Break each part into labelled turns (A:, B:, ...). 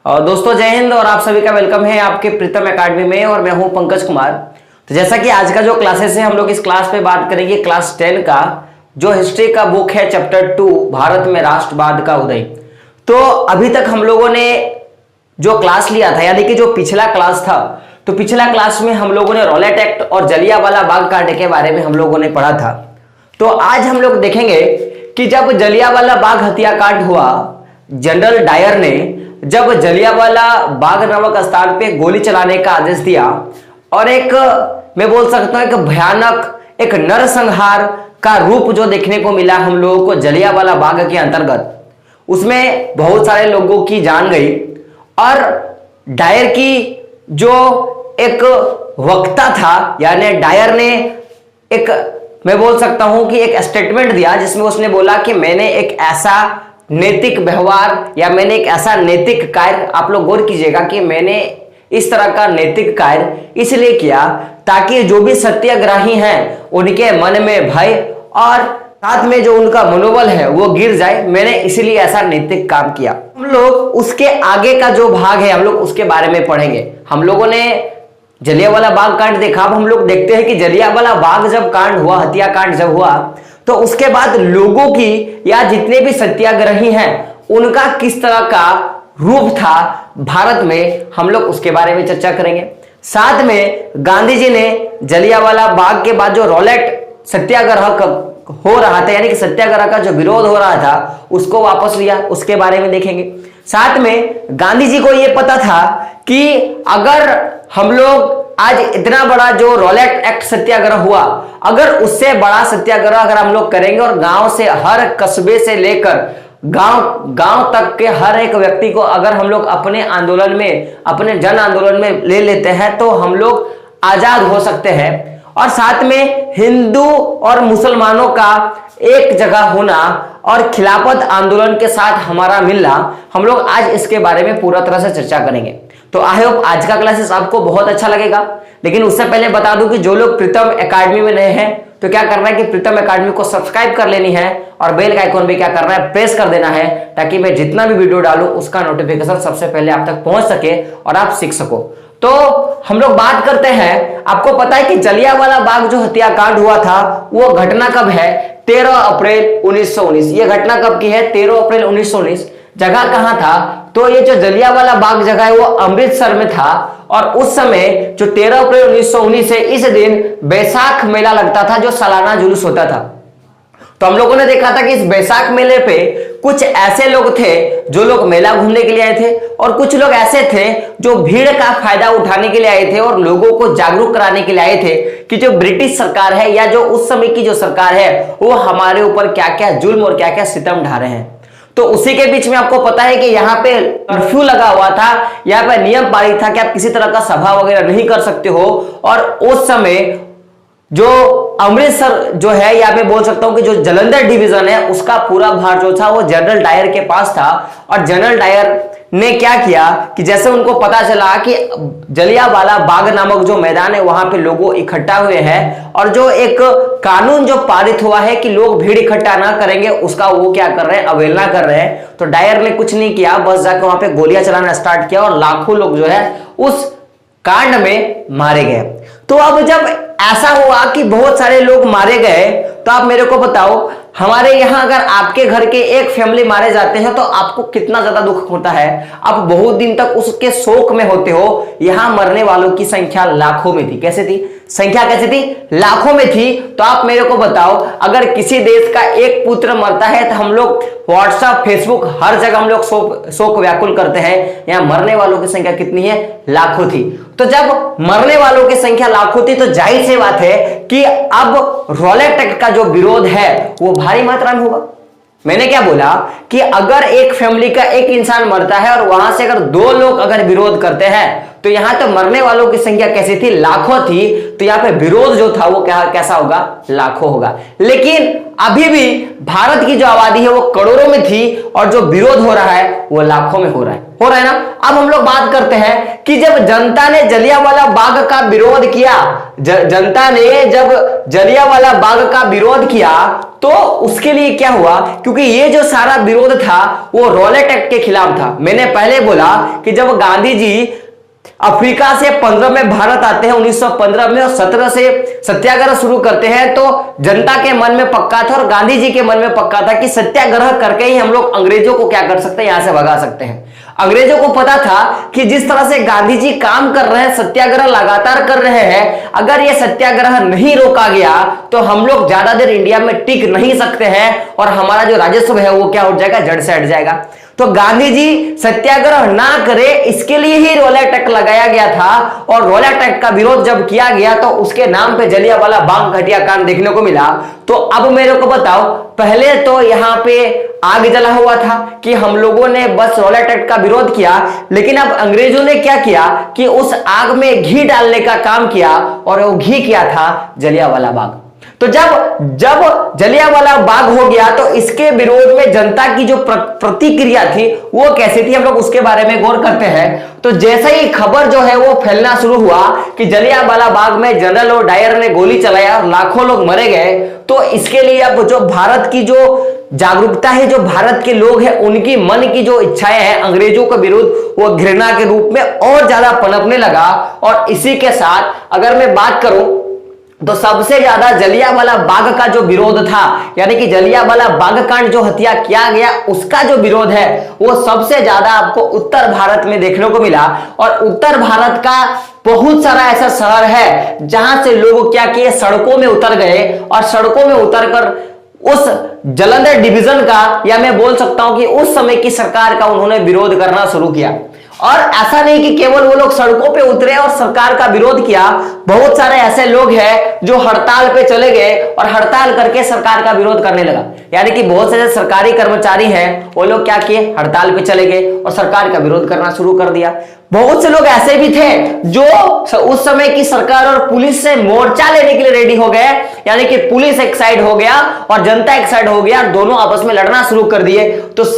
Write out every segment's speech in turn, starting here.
A: और दोस्तों जय हिंद और आप सभी का वेलकम है आपके प्रीतम एकेडमी में। और मैं हूं पंकज कुमार। तो जैसा कि आज का जो क्लासेस है हम लोग इस क्लास पे बात करेंगे क्लास 10 का जो हिस्ट्री का बुक है चैप्टर 2 भारत में राष्ट्रवाद का उदय। तो अभी तक हम लोगों ने जो क्लास लिया था यानी कि जो पिछला क्लास था, तो पिछला क्लास में हम लोगों ने रॉलेट एक्ट और जलियांवाला बाग कांड के बारे में हम लोगों ने पढ़ा था। तो आज हम लोग देखेंगे कि जब जलियांवाला बाग हत्याकांड हुआ, जनरल डायर ने जब जलियांवाला बाग नामक स्थान पे गोली चलाने का आदेश दिया और एक मैं बोल सकता हूं एक भयानक एक नरसंहार का रूप जो देखने को मिला हम लोगों को जलियांवाला बाग के अंतर्गत, उसमें बहुत सारे लोगों की जान गई। और डायर की जो एक वक्ता था यानी डायर ने एक मैं बोल सकता हूं कि एक स्टेटमेंट दिया जिसमें उसने बोला कि मैंने एक ऐसा नैतिक व्यवहार या मैंने एक ऐसा नैतिक कार्य, आप लोग गौर कीजिएगा कि मैंने इस तरह का नैतिक कार्य इसलिए किया ताकि जो भी सत्याग्रही हैं उनके मन में भय और साथ में जो उनका मनोबल है वो गिर जाए। मैंने इसलिए ऐसा नैतिक काम किया। हम लोग उसके आगे का जो भाग है हम लोग उसके बारे में पढ़ेंगे। हम लोगों ने जलियांवाला बाग कांड देखा। अब हम लोग देखते हैं कि जलियांवाला बाग जब कांड हुआ, हत्याकांड जब हुआ, तो उसके बाद लोगों की या जितने भी सत्याग्रही हैं उनका किस तरह का रूप था भारत में, हम लोग उसके बारे में चर्चा करेंगे। साथ में गांधी जी ने जलियांवाला बाग के बाद जो रॉलेट सत्याग्रह हो रहा था यानी कि सत्याग्रह का जो विरोध हो रहा था उसको वापस लिया, उसके बारे में देखेंगे। साथ में गांधी जी को यह पता था कि अगर हम लोग आज इतना बड़ा जो रॉलेट एक्ट सत्याग्रह हुआ, अगर उससे बड़ा सत्याग्रह अगर हम लोग करेंगे और गांव से हर कस्बे से लेकर गांव तक के हर एक व्यक्ति को अगर हम लोग अपने आंदोलन में, अपने जन आंदोलन में ले लेते हैं तो हम लोग आजाद हो सकते हैं। और साथ में हिंदू और मुसलमानों का एक जगह होना और खिलाफत आंदोलन के साथ हमारा मिलना, हम लोग आज इसके बारे में पूरा तरह से चर्चा करेंगे। तो आई होप आज का क्लासेस आपको बहुत अच्छा लगेगा। लेकिन उससे पहले बता दूं कि जो लोग प्रीतम एकेडमी में नए हैं तो क्या करना है कि प्रीतम एकेडमी को सब्सक्राइब कर लेनी है और बेल का आइकॉन भी क्या करना है, प्रेस कर देना है, ताकि मैं जितना भी वीडियो डालूं उसका नोटिफिकेशन सबसे पहले आप तक पहुंच सके और आप सीख सको। तो हम लोग बात करते हैं। आपको पता है कि जलियांवाला बाग जो हत्याकांड हुआ था वो घटना कब है? 13 अप्रैल 1919। ये घटना कब की है? 13 अप्रैल 1919। जगह कहां था? तो ये जो जलियांवाला बाग जगह है वो अमृतसर में था। और उस समय जो 13 अप्रैल 1919 है, इस दिन बैसाख मेला लगता था जो सालाना जुलूस होता था। तो हम लोगों ने देखा था कि इस बैसाख मेले पे कुछ ऐसे लोग थे जो लोग मेला घूमने के लिए आए थे और कुछ लोग ऐसे थे जो भीड़ का फायदा उठाने के लिए आए थे और लोगों को जागरूक कराने के लिए आए थे कि जो ब्रिटिश सरकार है या जो उस समय की जो सरकार है वो हमारे ऊपर क्या क्या जुल्म और क्या क्या सितम ढा रहे हैं। तो उसी के बीच में आपको पता है कि यहाँ पे कर्फ्यू लगा हुआ था, यहाँ पे नियम पारित था कि आप किसी तरह का सभा वगैरह नहीं कर सकते हो। और उस समय जो अमृतसर जो है या मैं बोल सकता हूं कि जो जलंधर डिवीजन है उसका पूरा भार जो था वो जनरल डायर के पास था। और जनरल डायर ने क्या किया कि जैसे उनको पता चला कि जलियांवाला बाग नामक जो मैदान है वहां पे लोगों इकट्ठा हुए हैं और जो एक कानून जो पारित हुआ है कि लोग भीड़ इकट्ठा ना करेंगे उसका वो क्या कर रहे हैं, अवहेलना कर रहे हैं। तो डायर ने कुछ नहीं किया, बस जाकर वहां पे गोलियां चलाना स्टार्ट किया और लाखों लोग जो है उस कांड में मारे गए। तो अब जब ऐसा हुआ कि बहुत सारे लोग मारे गए तो आप मेरे को बताओ, हमारे यहां अगर आपके घर के एक फैमिली मारे जाते हैं तो आपको कितना ज्यादा दुख होता है। आप बहुत दिन तक उसके शोक में होते हो। यहां मरने वालों की संख्या लाखों में थी। कैसे थी? संख्या कैसे थी? लाखों में थी। तो आप मेरे को बताओ, अगर किसी देश का एक पुत्र मरता है तो हम लोग व्हाट्सएप, फेसबुक हर जगह हम लोग शोक व्याकुल करते हैं। यहां मरने वालों की संख्या कितनी है? लाखों थी। तो जब मरने वालों की संख्या लाखों थी तो जाहिर सी बात है कि अब रॉलेट एक्ट का जो विरोध है वो भारी मात्रा में होगा। मैंने क्या बोला कि अगर एक फैमिली का एक इंसान मरता है और वहां से अगर दो लोग अगर विरोध करते हैं तो यहां तो मरने वालों की संख्या कैसी थी, लाखों थी, तो यहां पे विरोध जो था वो कैसा होगा, लाखों होगा। लेकिन अभी भी भारत की जो आबादी है वो करोड़ों में थी और जो विरोध हो रहा है वो लाखों में हो रहा है ना। अब हम लोग बात करते हैं कि जब जनता ने जलियांवाला बाग का विरोध किया, जनता ने जब जलियांवाला बाग का विरोध किया तो उसके लिए क्या हुआ, क्योंकि ये जो सारा विरोध था वो रॉलेट एक्ट के खिलाफ था। मैंने पहले बोला कि जब गांधी जी अफ्रीका से 15 में भारत आते हैं 1915 में और 17 से सत्याग्रह शुरू करते हैं, तो जनता के मन में पक्का था और गांधी जी के मन में पक्का था कि सत्याग्रह करके ही हम लोग अंग्रेजों को क्या कर सकते हैं, यहां से भगा सकते हैं। अंग्रेजों को पता था कि जिस तरह से गांधी जी काम कर रहे हैं, सत्याग्रह लगातार कर रहे हैं, अगर ये सत्याग्रह नहीं रोका गया तो हम लोग ज्यादा देर इंडिया में टिक नहीं सकते हैं और हमारा जो राजस्व है वो क्या हो जाएगा, जड़ से हट जाएगा। तो गांधी जी सत्याग्रह ना करे इसके लिए ही रॉलेट एक्ट लगाया गया था और रॉलेट एक्ट का विरोध जब किया गया तो उसके नाम पे जलियांवाला बाग हत्याकांड देखने को मिला। तो अब मेरे को बताओ, पहले तो यहां पे आग जला हुआ था कि हम लोगों ने बस रॉलेट एक्ट का विरोध किया, लेकिन अब अंग्रेजों ने क्या किया कि उस आग में घी डालने का काम किया और वो घी क्या था, जलियांवाला बाग। तो जब जलियांवाला बाग हो गया तो इसके विरोध में जनता की जो प्रतिक्रिया थी वो कैसी थी, हम लोग उसके बारे में गौर करते हैं। तो जैसे ही खबर जो है वो फैलना शुरू हुआ कि जलियांवाला बाग में जनरल और डायर ने गोली चलाया और लाखों लोग मरे गए, तो इसके लिए अब जो भारत की जो जागरूकता है, जो भारत के लोग हैं, उनकी मन की जो इच्छाएं हैं अंग्रेजों के विरुद्ध, वो घृणा के रूप में और ज्यादा पनपने लगा। और इसी के साथ अगर मैं बात करूं तो सबसे ज्यादा जलियांवाला बाग का जो विरोध था, यानी कि जलियांवाला बाग कांड जो हत्या किया गया उसका जो विरोध है वो सबसे ज्यादा आपको उत्तर भारत में देखने को मिला। और उत्तर भारत का बहुत सारा ऐसा शहर है जहां से लोग क्या किए, सड़कों में उतर गए और सड़कों में उतरकर उस जालंधर डिवीजन का, या मैं बोल सकता हूं कि उस समय की सरकार का उन्होंने विरोध करना शुरू किया। और ऐसा नहीं कि केवल वो लोग सड़कों पे उतरे और सरकार का विरोध किया, बहुत सारे ऐसे लोग हैं जो हड़ताल पे चले गए और हड़ताल करके सरकार का विरोध करने लगा। यानी कि बहुत सारे सरकारी कर्मचारी हैं, वो लोग क्या किए, हड़ताल पे चले गए और सरकार का विरोध करना शुरू कर दिया। बहुत से लोग ऐसे भी थे जो उस समय की सरकार और पुलिस से मोर्चा लेने के लिए रेडी हो गए, यानी कि पुलिस एक साइड हो गया और जनता एक साइड हो गया, दोनों आपस में लड़ना शुरू कर दिए। तो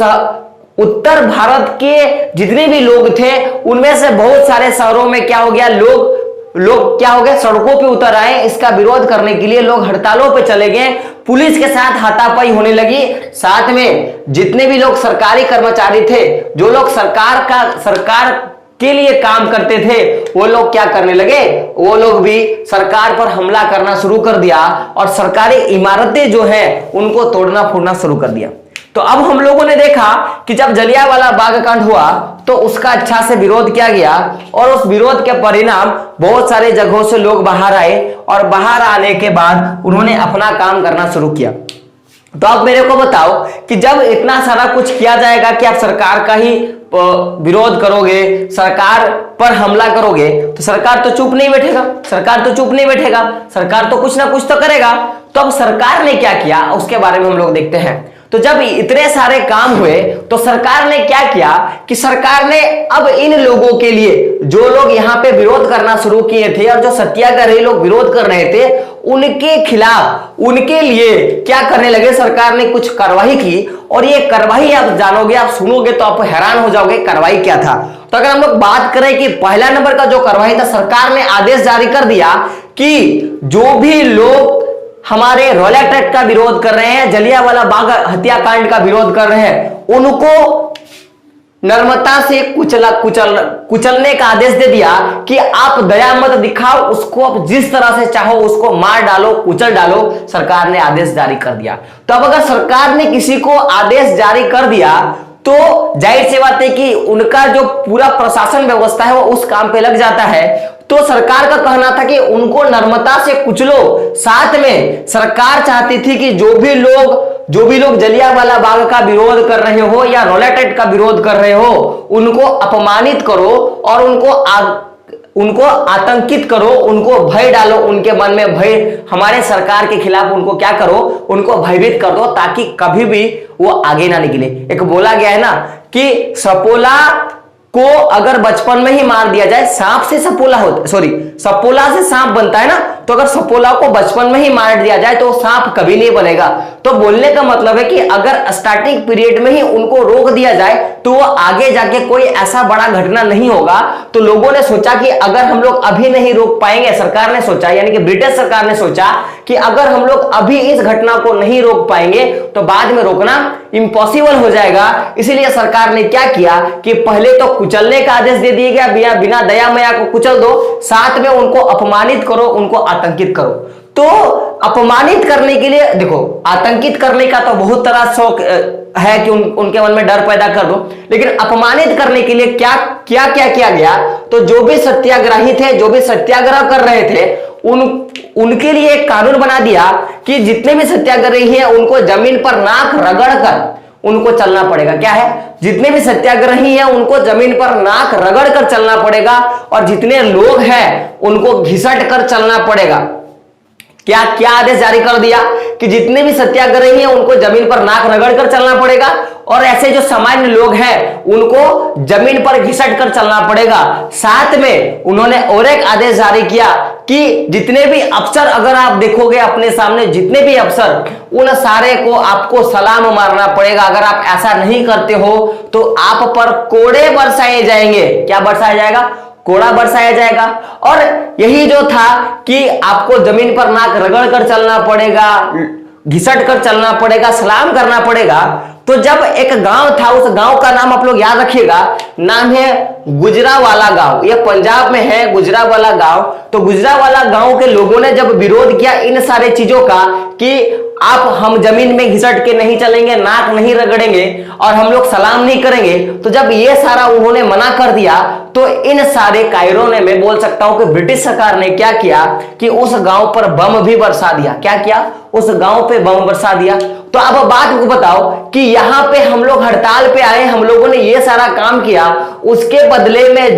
A: उत्तर भारत के जितने भी लोग थे उनमें से बहुत सारे शहरों में क्या हो गया, लोग क्या हो गए, सड़कों पे उतर आए इसका विरोध करने के लिए, लोग हड़तालों पे चले गए, पुलिस के साथ हाथापाई होने लगी। साथ में जितने भी लोग सरकारी कर्मचारी थे, जो लोग सरकार के लिए काम करते थे, वो लोग क्या करने लगे, वो लोग भी सरकार पर हमला करना शुरू कर दिया और सरकारी इमारतें जो है उनको तोड़ना फोड़ना शुरू कर दिया। तो अब हम लोगों ने देखा कि जब जलियांवाला बाग कांड हुआ तो उसका अच्छा से विरोध किया गया और उस विरोध के परिणाम बहुत सारे जगहों से लोग बाहर आए और बाहर आने के बाद उन्होंने अपना काम करना शुरू किया। तो आप मेरे को बताओ कि जब इतना सारा कुछ किया जाएगा कि आप सरकार का ही विरोध करोगे, सरकार पर हमला करोगे, तो सरकार तो चुप नहीं बैठेगा, सरकार तो कुछ ना कुछ तो करेगा। तो अब सरकार ने क्या किया उसके बारे में हम लोग देखते हैं। तो जब इतने सारे काम हुए तो सरकार ने क्या किया कि सरकार ने अब इन लोगों के लिए, जो लोग यहां पे विरोध करना शुरू किए थे और जो सत्याग्रही लोग विरोध कर रहे थे, उनके खिलाफ, उनके लिए क्या करने लगे, सरकार ने कुछ कार्रवाई की। और ये कार्रवाई आप जानोगे, आप सुनोगे तो आप हैरान हो जाओगे कार्रवाई क्या था। तो अगर हम लोग बात करें कि पहला नंबर का जो कार्रवाई था, सरकार ने आदेश जारी कर दिया कि जो भी लोग हमारे रॉलेट एक्ट का विरोध कर रहे हैं, जलियांवाला बाग हत्याकांड का विरोध कर रहे हैं, उनको नर्मता से कुचलने का आदेश दे दिया कि आप दया मत दिखाओ, उसको आप जिस तरह से चाहो उसको मार डालो, कुचल डालो। सरकार ने आदेश जारी कर दिया। तो अब अगर सरकार ने किसी को आदेश जारी कर दिया तो जाहिर सी बात है कि उनका जो पूरा प्रशासन व्यवस्था है वो उस काम पे लग जाता है। तो सरकार का कहना था कि उनको नर्मता से कुचलो। साथ में सरकार चाहती थी कि जो भी लोग जलियांवाला बाग का विरोध कर रहे हो या रॉलेट एक्ट का विरोध कर रहे हो, उनको अपमानित करो और उनको आतंकित करो, उनको भय डालो, उनके मन में भय, हमारे सरकार के खिलाफ उनको क्या करो, उनको भयभीत कर दो ताकि कभी भी वो आगे ना निकले। एक बोला गया है ना कि सपोला को अगर बचपन में ही मार दिया जाए, सांप से सपोला होता, सॉरी सपोला से सांप बनता है ना, तो अगर सपोला को बचपन में ही मार दिया जाए तो सांप कभी नहीं बनेगा। तो बोलने का मतलब है कि अगर स्टार्टिंग पीरियड में ही उनको रोक दिया जाए तो वो आगे जाके कोई ऐसा बड़ा घटना नहीं होगा। तो लोगों ने सोचा कि अगर हम लोग अभी नहीं रोक पाएंगे, सरकार ने सोचा, यानी कि ब्रिटिश सरकार ने सोचा कि अगर हम लोग अभी इस घटना को नहीं रोक पाएंगे तो बाद में रोकना इम्पॉसिबल हो जाएगा। इसीलिए सरकार ने क्या किया कि पहले तो कुचलने का आदेश दे दिया गया, बिना दया माया को कुचल दो, साथ में उनको अपमानित करो, उनको आतंकित करो। तो अपमानित करने के लिए देखो, आतंकित करने का तो बहुत तरह शौक है कि उनके मन में डर पैदा कर दो, लेकिन अपमानित करने के लिए क्या क्या क्या किया गया? तो जो भी सत्याग्रही थे, जो भी सत्याग्रह कर रहे थे, उनके लिए एक कानून बना दिया कि जितने भी सत्याग्रही हैं उनको जमीन पर नाक रगड़कर उनको चलना पड़ेगा। क्या है? जितने भी सत्याग्रही हैं उनको जमीन पर नाक रगड़कर चलना पड़ेगा, और जितने लोग हैं उनको घिसट कर चलना पड़ेगा। क्या क्या आदेश जारी कर दिया कि जितने भी सत्याग्रही हैं उनको जमीन पर नाक रगड़कर चलना पड़ेगा, और ऐसे जो सामान्य लोग हैं उनको जमीन पर घिसट कर चलना पड़ेगा। साथ में उन्होंने और एक आदेश जारी किया कि जितने भी अफसर, अगर आप देखोगे अपने सामने जितने भी अफसर, उन सारे को आपको सलाम मारना पड़ेगा। अगर आप ऐसा नहीं करते हो तो आप पर कोड़े बरसाए जाएंगे। क्या बरसाया जाएगा? कोड़ा बरसाया जाएगा। और यही जो था कि आपको जमीन पर नाक रगड़ कर चलना पड़ेगा, घिसट कर चलना पड़ेगा, सलाम करना पड़ेगा। तो जब एक गांव था, उस गांव का नाम आप लोग याद रखिएगा, नाम है गुजरावाला गांव। ये पंजाब में है गुजरावाला गांव। तो गुजरावाला गांव के लोगों ने जब विरोध किया इन सारे चीजों का कि हम जमीन में घिसट के नहीं चलेंगे, नाक नहीं रगड़ेंगे और हम लोग सलाम नहीं करेंगे, तो जब ये सारा उन्होंने मना कर दिया तो इन सारे कायरों ने, मैं बोल सकता हूं कि ब्रिटिश सरकार ने क्या किया कि उस गांव पर बम भी बरसा दिया। क्या किया? उस गांव पे बम बरसा दिया। तो अब बात को बताओ कि यहां पे हम लोग हड़ताल पे आए, हम लोगों ने ये सारा काम किया, उसके बदले में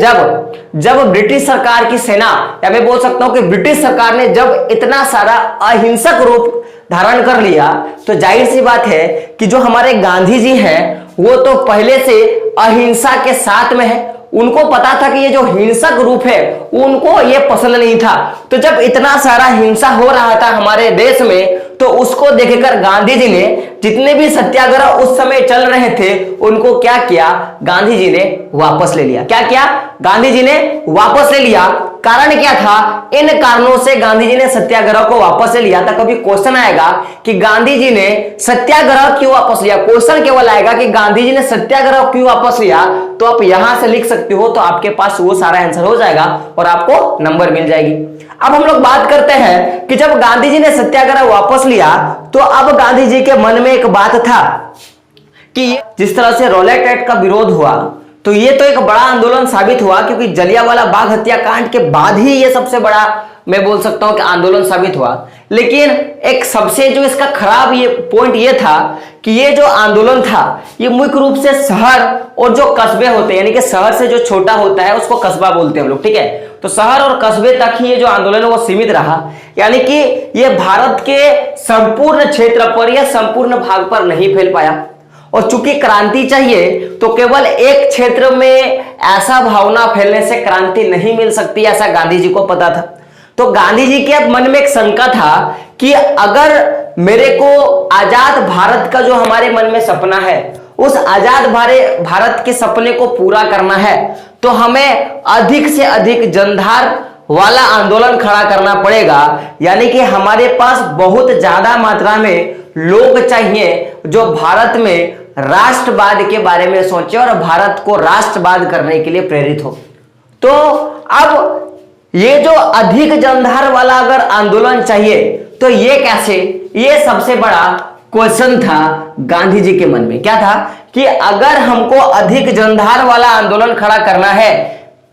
A: जब ब्रिटिश सरकार की सेना, या मैं बोल सकता हूं कि ब्रिटिश सरकार ने जब इतना सारा अहिंसक रूप धारण कर लिया, तो जाहिर सी बात है कि जो हमारे गांधी जी हैं वो तो पहले से अहिंसा के साथ में है। उनको पता था कि ये जो हिंसक रूप है उनको ये पसंद नहीं था। तो जब इतना सारा हिंसा हो रहा था हमारे देश में, तो उसको देखकर गांधी जी ने, जितने भी सत्याग्रह उस समय चल रहे थे, उनको क्या किया? गांधी जी ने वापस ले लिया। क्या किया? गांधी जी ने वापस ले लिया। कारण क्या था? इन कारणों से गांधी जी ने सत्याग्रह को वापस ले लिया था। कभी क्वेश्चन आएगा कि गांधी जी ने सत्याग्रह क्यों वापस लिया, क्वेश्चन केवल आएगा कि गांधी जी ने सत्याग्रह क्यों वापस लिया, तो आप यहां से लिख सकते हो, तो आपके पास वो सारा आंसर हो जाएगा और आपको नंबर मिल जाएगी। अब हम लोग बात करते हैं कि जब गांधी जी ने सत्याग्रह वापस लिया, तो अब गांधी जी के मन में एक बात था कि जिस तरह से रॉलेट एक्ट का विरोध हुआ, तो ये तो एक बड़ा आंदोलन साबित हुआ, क्योंकि जलियांवाला बाग हत्याकांड के बाद ही ये सबसे बड़ा, मैं बोल सकता हूं कि आंदोलन साबित हुआ। लेकिन एक सबसे जो इसका खराब ये पॉइंट ये था कि ये जो आंदोलन था ये मुख्य रूप से शहर और जो कस्बे होते हैं, यानी कि शहर से जो छोटा होता है उसको कस्बा बोलते हैं हम लोग, ठीक है। तो शहर और कस्बे तक ही ये जो आंदोलन है वो सीमित रहा, यानी कि ये भारत के संपूर्ण क्षेत्र पर या संपूर्ण भाग पर नहीं फैल पाया। और चूंकि क्रांति चाहिए तो केवल एक क्षेत्र में ऐसा भावना फैलने से क्रांति नहीं मिल सकती, ऐसा गांधी जी को पता था। तो गांधी जी के मन में एक शंका था कि अगर मेरे को आजाद भारत का जो हमारे मन में सपना है, उस आजाद भारत के सपने को पूरा करना है, तो हमें अधिक से अधिक जनधार वाला आंदोलन खड़ा करना पड़ेगा। यानी कि हमारे पास बहुत ज्यादा मात्रा में लोग चाहिए जो भारत में राष्ट्रवाद के बारे में सोचे और भारत को राष्ट्रवाद करने के लिए प्रेरित हो। तो अब ये जो अधिक जनधार वाला अगर आंदोलन चाहिए तो ये कैसे, ये सबसे बड़ा क्वेश्चन था गांधी जी के मन में। क्या था कि अगर हमको अधिक जनधार वाला आंदोलन खड़ा करना है,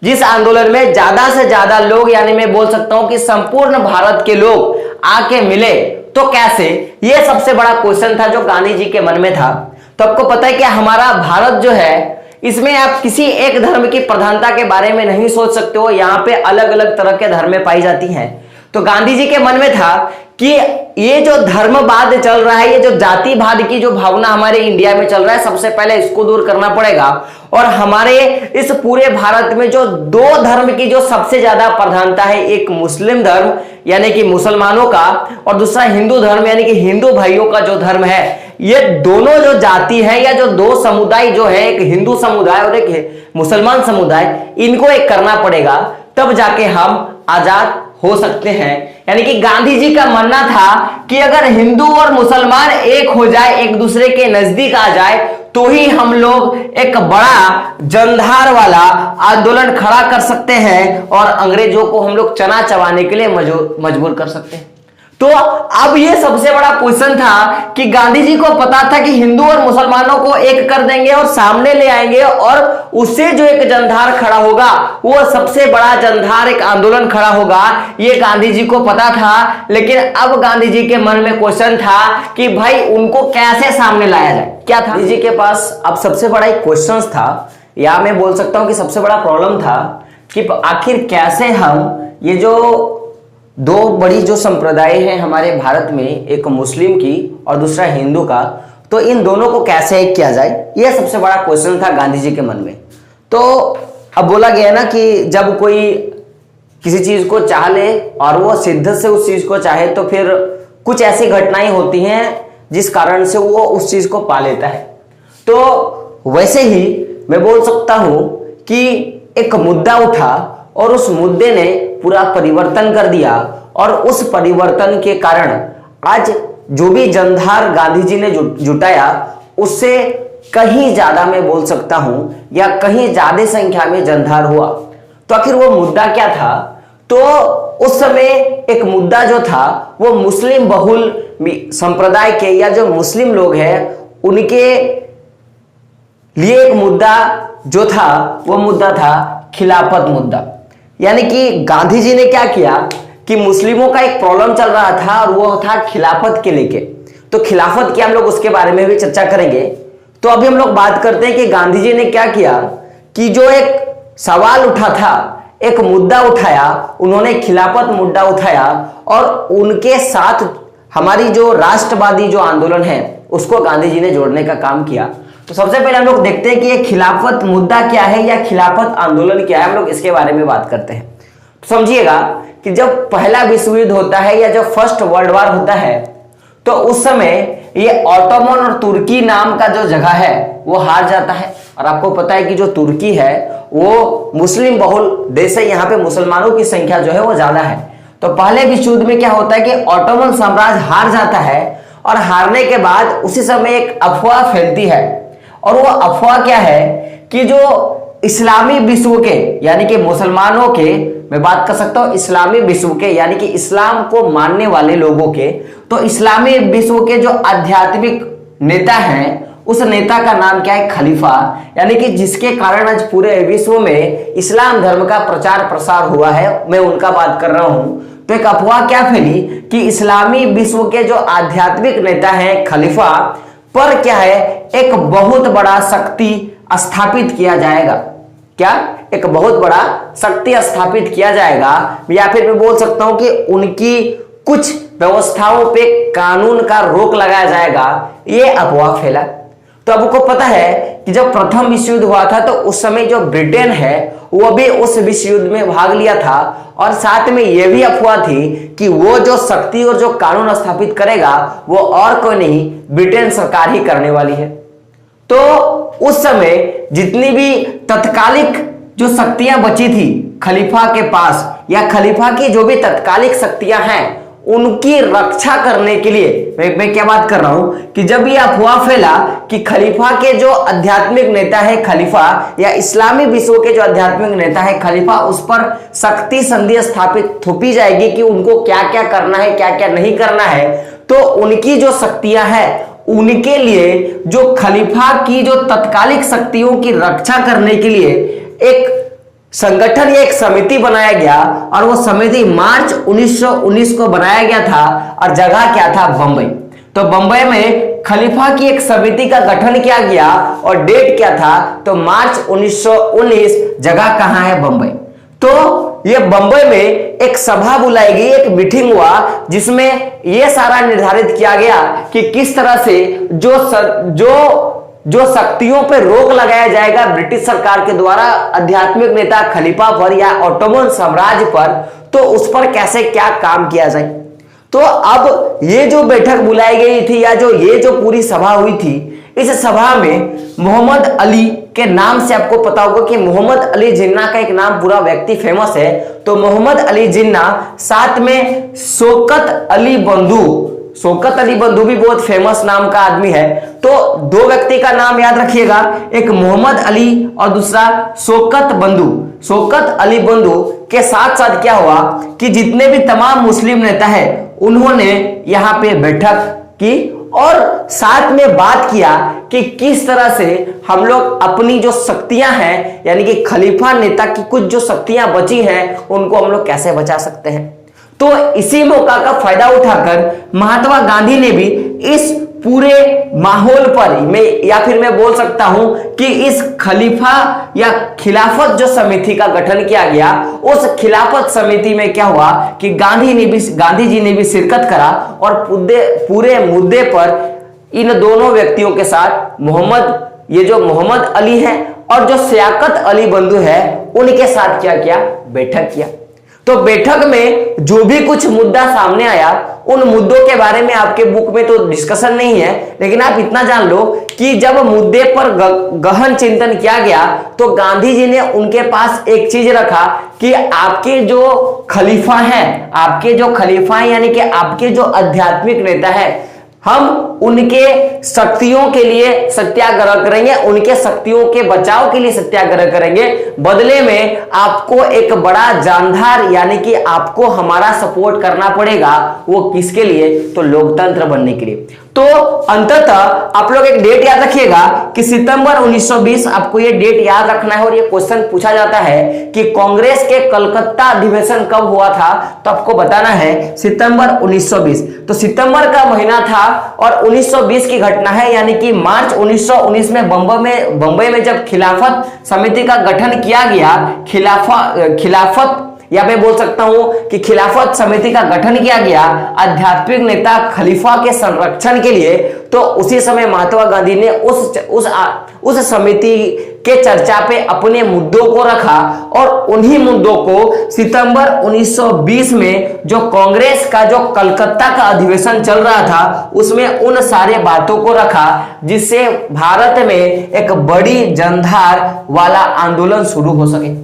A: जिस आंदोलन में ज्यादा से ज्यादा लोग, यानी मैं बोल सकता हूं कि संपूर्ण भारत के लोग आके मिले, तो कैसे, ये सबसे बड़ा क्वेश्चन था जो गांधी जी के मन में था। तो आपको पता है कि हमारा भारत जो है, इसमें आप किसी एक धर्म की प्रधानता के बारे में नहीं सोच सकते हो। यहाँ पे अलग अलग तरह के धर्में पाई जाती हैं। तो गांधी जी के मन में था कि ये जो धर्मवाद चल रहा है, ये जो जातिवाद की जो भावना हमारे इंडिया में चल रहा है, सबसे पहले इसको दूर करना पड़ेगा। और हमारे इस पूरे भारत में जो दो धर्म की जो सबसे ज्यादा प्रधानता है, एक मुस्लिम धर्म यानी कि मुसलमानों का, और दूसरा हिंदू धर्म यानी कि हिंदू भाइयों का जो धर्म है, ये दोनों जो जाति है या जो दो समुदाय जो है, एक हिंदू समुदाय और एक मुसलमान समुदाय, इनको एक करना पड़ेगा, तब जाके हम आजाद हो सकते हैं। यानी कि गांधी जी का मानना था कि अगर हिंदू और मुसलमान एक हो जाए, एक दूसरे के नजदीक आ जाए, तो ही हम लोग एक बड़ा जनधार वाला आंदोलन खड़ा कर सकते हैं और अंग्रेजों को हम लोग चना चबाने के लिए मजबूर कर सकते हैं। तो अब ये सबसे बड़ा क्वेश्चन था कि गांधी जी को पता था कि हिंदू और मुसलमानों को एक कर देंगे और सामने ले आएंगे, और उससे जो एक जनधार खड़ा होगा, वो सबसे बड़ा जनधार एक आंदोलन खड़ा होगा, ये गांधी जी को पता था। लेकिन अब गांधी जी के मन में क्वेश्चन था कि भाई उनको कैसे सामने लाया जाए। क्या था गांधी जी के पास? अब सबसे बड़ा एक क्वेश्चन था, या मैं बोल सकता हूं कि सबसे बड़ा प्रॉब्लम था कि आखिर कैसे हम ये जो दो बड़ी जो संप्रदाय हैं हमारे भारत में, एक मुस्लिम की और दूसरा हिंदू का, तो इन दोनों को कैसे एक किया जाए, यह सबसे बड़ा क्वेश्चन था गांधी जी के मन में। तो अब बोला गया ना कि जब कोई किसी चीज को चाह ले और वो शिद्दत से उस चीज को चाहे, तो फिर कुछ ऐसी घटनाएं होती हैं जिस कारण से वो उस चीज को पा लेता है। तो वैसे ही मैं बोल सकता हूं कि एक मुद्दा उठा और उस मुद्दे ने पूरा परिवर्तन कर दिया, और उस परिवर्तन के कारण आज जो भी जनधार गांधी जी ने जुटाया, उससे कहीं ज्यादा मैं बोल सकता हूं, या कहीं ज्यादा संख्या में जनधार हुआ। तो आखिर वो मुद्दा क्या था? तो उस समय एक मुद्दा जो था वो मुस्लिम बहुल संप्रदाय के या जो मुस्लिम लोग हैं उनके लिए एक मुद्दा जो था, वो मुद्दा था खिलाफत मुद्दा। यानी कि गांधी जी ने क्या किया कि मुस्लिमों का एक प्रॉब्लम चल रहा था और वो था खिलाफत के लेके। तो खिलाफत की हम लोग उसके बारे में भी चर्चा करेंगे। तो अभी हम लोग बात करते हैं कि गांधी जी ने क्या किया कि जो एक सवाल उठा था, एक मुद्दा उठाया, उन्होंने खिलाफत मुद्दा उठाया, और उनके साथ हमारी जो राष्ट्रवादी जो आंदोलन है उसको गांधी जी ने जोड़ने का काम किया। तो सबसे पहले हम लोग देखते हैं कि ये खिलाफत मुद्दा क्या है या खिलाफत आंदोलन क्या है, हम लोग इसके बारे में बात करते हैं। तो समझिएगा कि जब पहला विश्व युद्ध होता है या जब फर्स्ट वर्ल्ड वॉर होता है, तो उस समय ये ऑटोमन और तुर्की नाम का जो जगह है वो हार जाता है। और आपको पता है कि जो तुर्की है वो मुस्लिम बहुल देश है, यहाँ पे मुसलमानों की संख्या जो है वो ज्यादा है। तो पहले विश्व युद्ध में क्या होता है कि ऑटोमन साम्राज्य हार जाता है, और हारने के बाद उसी समय एक अफवाह फैलती है, और वो अफवाह क्या है कि जो इस्लामी विश्व के यानी कि मुसलमानों के, मैं बात कर सकता हूं इस्लामी विश्व के यानी कि इस्लाम को मानने वाले लोगों के, तो इस्लामी विश्व के जो आध्यात्मिक नेता हैं, उस नेता का नाम क्या है? खलीफा। यानी कि जिसके कारण आज पूरे विश्व में इस्लाम धर्म का प्रचार प्रसार हुआ है, मैं उनका बात कर रहा हूं। तो एक अफवाह क्या फैली कि इस्लामी विश्व के जो आध्यात्मिक नेता हैं खलीफा पर क्या है, एक बहुत बड़ा शक्ति स्थापित किया जाएगा। क्या? एक बहुत बड़ा शक्ति स्थापित किया जाएगा, या फिर मैं बोल सकता हूं कि उनकी कुछ व्यवस्थाओं पे कानून का रोक लगाया जाएगा, ये अफवाह फैला। तो आपको पता है कि जब प्रथम विश्व युद्ध हुआ था, तो उस समय जो ब्रिटेन है वो भी उस विश्व युद्ध में भाग लिया था, और साथ में यह भी अफवाह थी कि वो जो शक्ति और जो कानून स्थापित करेगा वो और कोई नहीं, ब्रिटेन सरकार ही करने वाली है। तो उस समय जितनी भी तत्कालिक जो शक्तियां बची थी खलीफा के पास, या खलीफा की जो भी तत्कालिक शक्तियां हैं, उनकी रक्षा करने के लिए मैं क्या बात कर रहा हूं कि जब ये अफवाह फैला कि खलीफा के जो आध्यात्मिक नेता है खलीफा, या इस्लामी विश्व के जो आध्यात्मिक नेता है खलीफा, उस पर शक्ति संधि स्थापित थोपी जाएगी कि उनको क्या क्या करना है, क्या क्या नहीं करना है। तो उनकी जो शक्तियां हैं, उनके लिए जो खलीफा की जो तत्कालिक शक्तियों की रक्षा करने के लिए एक संगठन या एक समिति बनाया गया, और वो समिति मार्च 1919 को बनाया गया था, और जगह क्या था? बंबई। तो बंबई में खलीफा की एक समिति का गठन किया गया, और डेट क्या था? तो मार्च 1919, जगह कहां है? बंबई। तो ये बंबई में एक सभा बुलाई गई, एक मीटिंग हुआ जिसमें यह सारा निर्धारित किया गया कि किस तरह से जो शक्तियों पर रोक लगाया जाएगा ब्रिटिश सरकार के द्वारा आध्यात्मिक नेता खलीफा पर या ऑटोमन साम्राज्य पर, तो उस पर कैसे क्या काम किया जाए। तो अब ये जो बैठक बुलाई गई थी या ये जो पूरी सभा हुई थी, इस सभा में मोहम्मद अली के नाम से आपको पता होगा कि मोहम्मद अली जिन्ना का एक नाम पूरा व्यक्ति फेमस है, तो मोहम्मद अली जिन्ना, साथ में शौकत अली बंधु, शौकत अली बंधु भी बहुत फेमस नाम का आदमी है। तो दो व्यक्ति का नाम याद रखिएगा, एक मोहम्मद अली और दूसरा शौकत बंधु। शौकत अली बंधु के साथ साथ क्या हुआ कि जितने भी तमाम मुस्लिम नेता है उन्होंने यहां पे बैठक की और साथ में बात किया कि किस तरह से हम लोग अपनी जो शक्तियां हैं, यानी कि खलीफा नेता की कुछ जो शक्तियां बची हैं उनको हम लोग कैसे बचा सकते हैं। तो इसी मौका का फायदा उठाकर महात्मा गांधी ने भी इस पूरे माहौल पर मैं बोल सकता हूं कि इस खलीफा या खिलाफत जो समिति का गठन किया गया, उस खिलाफत समिति में क्या हुआ कि गांधी जी ने भी शिरकत करा और पूरे मुद्दे पर इन दोनों व्यक्तियों के साथ मोहम्मद अली है और जो शौकत अली बंधु है उनके साथ क्या किया, बैठक किया। तो बैठक में जो भी कुछ मुद्दा सामने आया, उन मुद्दों के बारे में आपके बुक में तो डिस्कशन नहीं है, लेकिन आप इतना जान लो कि जब मुद्दे पर गहन चिंतन किया गया तो गांधी जी ने उनके पास एक चीज रखा कि आपके जो खलीफा हैं यानी कि आपके जो आध्यात्मिक नेता है, हम उनके शक्तियों के लिए सत्याग्रह करेंगे, उनके शक्तियों के बचाव के लिए सत्याग्रह करेंगे। बदले में आपको एक बड़ा जानदार यानी कि आपको हमारा सपोर्ट करना पड़ेगा। वो किसके लिए, तो लोकतंत्र बनने के लिए। तो अंततः आप लोग एक डेट याद रखिएगा कि सितंबर 1920, आपको ये डेट याद रखना है और ये क्वेश्चन पूछा जाता है कि कांग्रेस के कलकत्ता अधिवेशन कब हुआ था, तो आपको बताना है सितंबर 1920। तो सितंबर का महीना था और 1920 की घटना है, यानी कि मार्च 1919 में बंबई में जब खिलाफत समिति का गठन किया गया, खिलाफत या मैं बोल सकता हूं कि खिलाफत समिति का गठन किया गया आध्यात्मिक नेता खलीफा के संरक्षण के लिए। तो उसी समय महात्मा गांधी ने उस समिति के चर्चा पे अपने मुद्दों को रखा और उन्हीं मुद्दों को सितंबर 1920 में जो कांग्रेस का जो कलकत्ता का अधिवेशन चल रहा था उसमें उन सारे बातों को रखा, जिससे भारत में एक बड़ी जनधार वाला आंदोलन शुरू हो सके।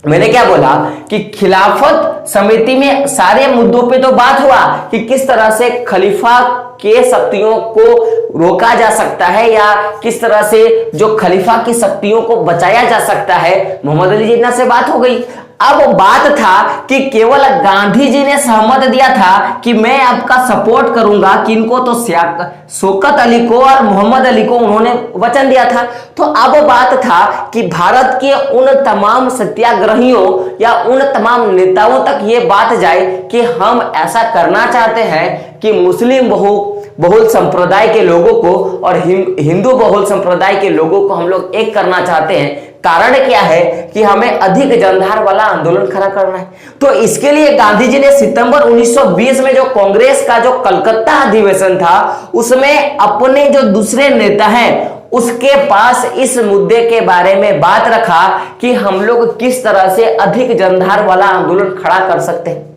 A: मैंने क्या बोला कि खिलाफत समिति में सारे मुद्दों पे तो बात हुआ कि किस तरह से खलीफा के शक्तियों को रोका जा सकता है या किस तरह से जो खलीफा की शक्तियों को बचाया जा सकता है। मोहम्मद अली जिन्ना से बात हो गई। अब बात था कि केवल गांधी जी ने सहमत दिया था कि मैं आपका सपोर्ट करूंगा, किनको, तो शौकत अली को और मोहम्मद अली को उन्होंने वचन दिया था। तो अब बात था कि भारत के उन तमाम सत्याग्रहियों या उन तमाम नेताओं तक ये बात जाए कि हम ऐसा करना चाहते हैं कि मुस्लिम बहुल संप्रदाय के लोगों को और हिंदू बहुल संप्रदाय के लोगों को हम लोग एक करना चाहते हैं। कारण क्या है कि हमें अधिक जनधार वाला आंदोलन खड़ा करना है। तो इसके लिए गांधी जी ने सितंबर 1920 में जो कांग्रेस का जो कलकत्ता अधिवेशन था उसमें अपने जो दूसरे नेता हैं उसके पास इस मुद्दे के बारे में बात रखा कि हम लोग किस तरह से अधिक जनधार वाला आंदोलन खड़ा कर सकते हैं।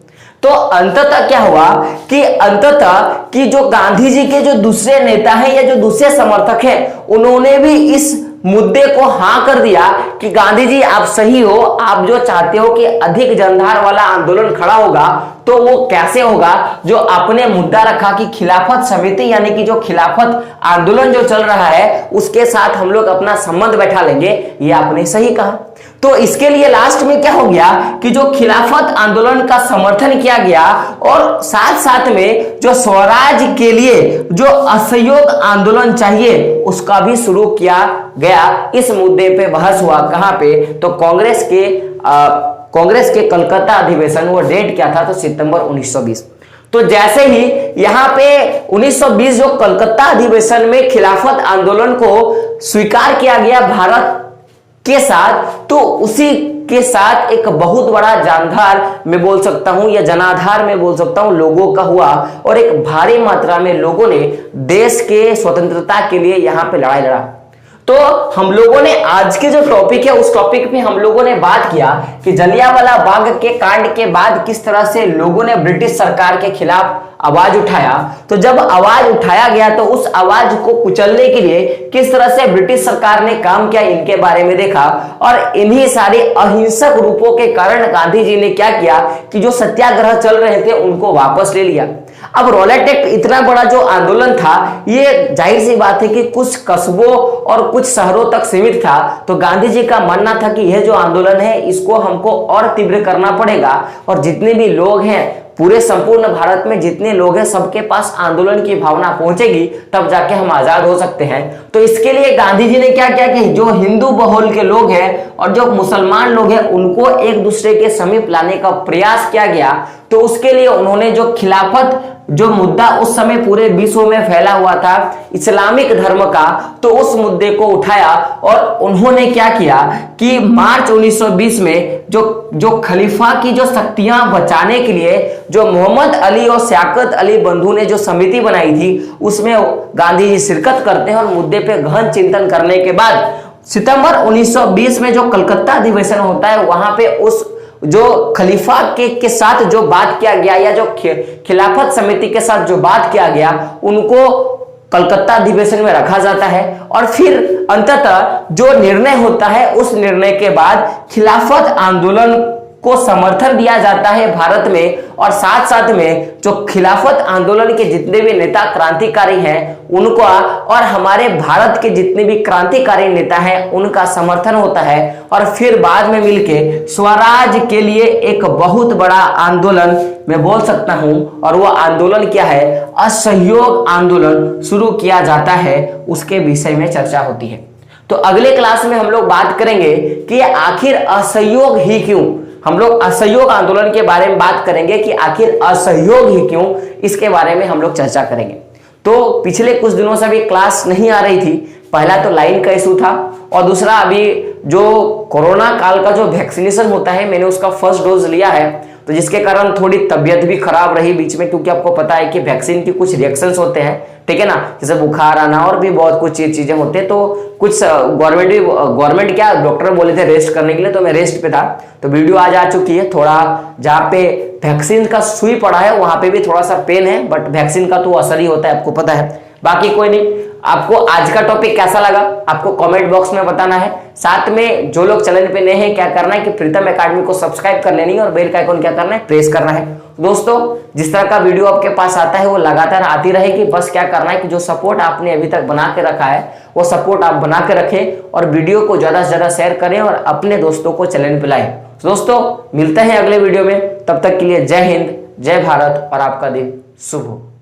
A: तो अंततः क्या हुआ कि जो गांधी जी के जो दूसरे नेता हैं या जो दूसरे समर्थक हैं उन्होंने भी इस मुद्दे को हां कर दिया कि गांधी जी आप सही हो, आप जो चाहते हो कि अधिक जनधार वाला आंदोलन खड़ा होगा तो वो कैसे होगा। जो आपने मुद्दा रखा कि खिलाफत समिति यानी कि जो खिलाफत आंदोलन जो चल रहा है उसके साथ हम लोग अपना संबंध बैठा लेंगे, ये आपने सही कहा। तो इसके लिए लास्ट में क्या हो गया कि जो खिलाफत आंदोलन का समर्थन किया गया और साथ साथ में जो स्वराज के लिए जो असहयोग आंदोलन चाहिए उसका भी शुरू किया गया। इस मुद्दे पे बहस हुआ कहां पे, तो कांग्रेस के कलकत्ता अधिवेशन, वो डेट क्या था, तो सितंबर 1920। तो जैसे ही यहां पे 1920 जो कलकत्ता अधिवेशन में खिलाफत आंदोलन को स्वीकार किया गया भारत के साथ, तो उसी के साथ एक बहुत बड़ा जानधार मैं बोल सकता हूं या जनाधार मैं बोल सकता हूं लोगों का हुआ, और एक भारी मात्रा में लोगों ने देश के स्वतंत्रता के लिए यहां पे लड़ाई लड़ा। तो हम लोगों ने आज के जो टॉपिक है उस टॉपिक पे हम लोगों ने बात किया कि जलियांवाला बाग के कांड के बाद किस तरह से लोगों ने ब्रिटिश सरकार के खिलाफ आवाज उठाया। तो जब आवाज उठाया गया तो उस आवाज को कुचलने के लिए किस तरह से ब्रिटिश सरकार ने काम किया, इनके बारे में देखा। और इन्हीं सारे अहिंसक रूपों के कारण गांधी जी ने क्या किया कि जो सत्याग्रह चल रहे थे उनको वापस ले लिया। अब रॉलेट एक्ट इतना बड़ा जो आंदोलन था, ये जाहिर सी बात है कि कुछ कस्बों और कुछ शहरों तक सीमित था। तो गांधी जी का मानना था कि यह जो आंदोलन है इसको हमको और तीव्र करना पड़ेगा, और जितने भी लोग हैं पूरे संपूर्ण भारत में जितने लोग हैं सबके पास आंदोलन की भावना पहुंचेगी, तब जाके हम आजाद हो सकते हैं। तो इसके लिए गांधी जी ने क्या किया कि जो हिंदू बहुल के लोग हैं और जो मुसलमान लोग हैं उनको एक दूसरे के समीप लाने का प्रयास किया गया। तो उसके लिए उन्होंने जो खिलाफत जो मुद्दा उस समय पूरे विश्व में फैला हुआ था इस्लामिक धर्म का, तो उस मुद्दे को उठाया और उन्होंने क्या किया कि मार्च 1920 में जो खलीफा की जो शक्तियां बचाने के लिए जो मोहम्मद अली और शौकत अली बंधु ने जो समिति बनाई थी उसमें गांधी जी शिरकत करते हैं, और मुद्दे पे गहन चिंतन करने के बाद सितंबर 1920 में जो कलकत्ता अधिवेशन होता है वहां पे उस जो खलीफा के साथ जो बात किया गया या जो खिलाफत समिति के साथ जो बात किया गया उनको कलकत्ता अधिवेशन में रखा जाता है। और फिर अंततः जो निर्णय होता है उस निर्णय के बाद खिलाफत आंदोलन को समर्थन दिया जाता है भारत में, और साथ साथ में जो खिलाफत आंदोलन के जितने भी नेता क्रांतिकारी हैं उनका और हमारे भारत के जितने भी क्रांतिकारी नेता हैं उनका समर्थन होता है। और फिर बाद में मिलके स्वराज के लिए एक बहुत बड़ा आंदोलन मैं बोल सकता हूं, और वो आंदोलन क्या है, असहयोग आंदोलन शुरू किया जाता है। उसके विषय में चर्चा होती है। तो अगले क्लास में हम लोग बात करेंगे कि आखिर असहयोग ही क्यों, हम लोग असहयोग आंदोलन के बारे में बात करेंगे कि आखिर असहयोग ही क्यों, इसके बारे में हम लोग चर्चा करेंगे। तो पिछले कुछ दिनों से अभी क्लास नहीं आ रही थी, पहला तो लाइन का इशू था, और दूसरा अभी जो कोरोना काल का जो वैक्सीनेशन होता है मैंने उसका फर्स्ट डोज लिया है, तो जिसके कारण थोड़ी तबीयत भी खराब रही बीच में, क्योंकि आपको पता है कि वैक्सीन के कुछ रिएक्शंस होते हैं, ठीक है ना, जैसे बुखार आना और भी बहुत कुछ चीजें होते हैं। तो कुछ गवर्नमेंट क्या डॉक्टर बोले थे रेस्ट करने के लिए, तो मैं रेस्ट पे था। तो वीडियो आज आ चुकी है, थोड़ा जहाँ पे वैक्सीन का सुई पड़ा है वहां पे भी थोड़ा सा पेन है, बट वैक्सीन का तो असर ही होता है, आपको पता है। बाकी कोई नहीं, आपको आज का टॉपिक कैसा लगा आपको कमेंट बॉक्स में बताना है। साथ में जो लोग चैनल पे नए हैं क्या करना है कि प्रीतम एकेडमी को सब्सक्राइब कर लेनी है और बेल का आइकन क्या करना है, प्रेस करना है। दोस्तों जिस तरह का वीडियो आपके पास आता है वो लगातार आती रहेगी, बस क्या करना है कि जो सपोर्ट आपने अभी तक बना के रखा है वो सपोर्ट आप बना के रखें, और वीडियो को ज्यादा से ज्यादा शेयर करें और अपने दोस्तों को चैनल पे लाएं। दोस्तों मिलते हैं अगले वीडियो में, तब तक के लिए जय हिंद, जय भारत और आपका दिन शुभ हो।